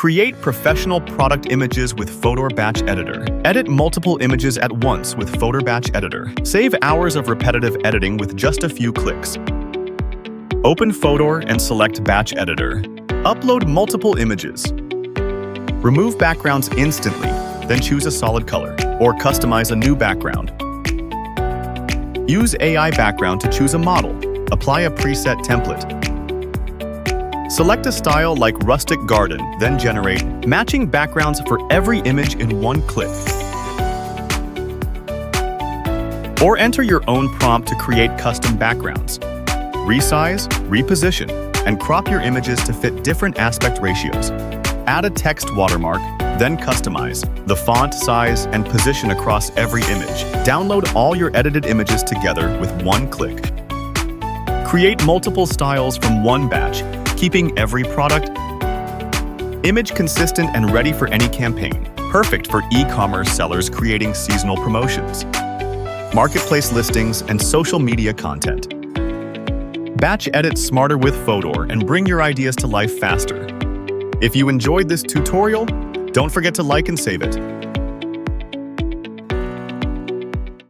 Create professional product images with Fotor Batch Editor. Edit multiple images at once with Fotor Batch Editor. Save hours of repetitive editing with just a few clicks. Open Fotor and select Batch Editor. Upload multiple images. Remove backgrounds instantly, then choose a solid color, or customize a new background. Use AI background to choose a model. Apply a preset template. Select a style like rustic garden, then generate matching backgrounds for every image in one click. Or enter your own prompt to create custom backgrounds. Resize, reposition, and crop your images to fit different aspect ratios. Add a text watermark, then customize the font size and position across every image. Download all your edited images together with one click. Create multiple styles from one batch, keeping every product image consistent and ready for any campaign. Perfect for e-commerce sellers creating seasonal promotions, marketplace listings, and social media content. Batch edit smarter with Fotor and bring your ideas to life faster. If you enjoyed this tutorial, don't forget to like and save it.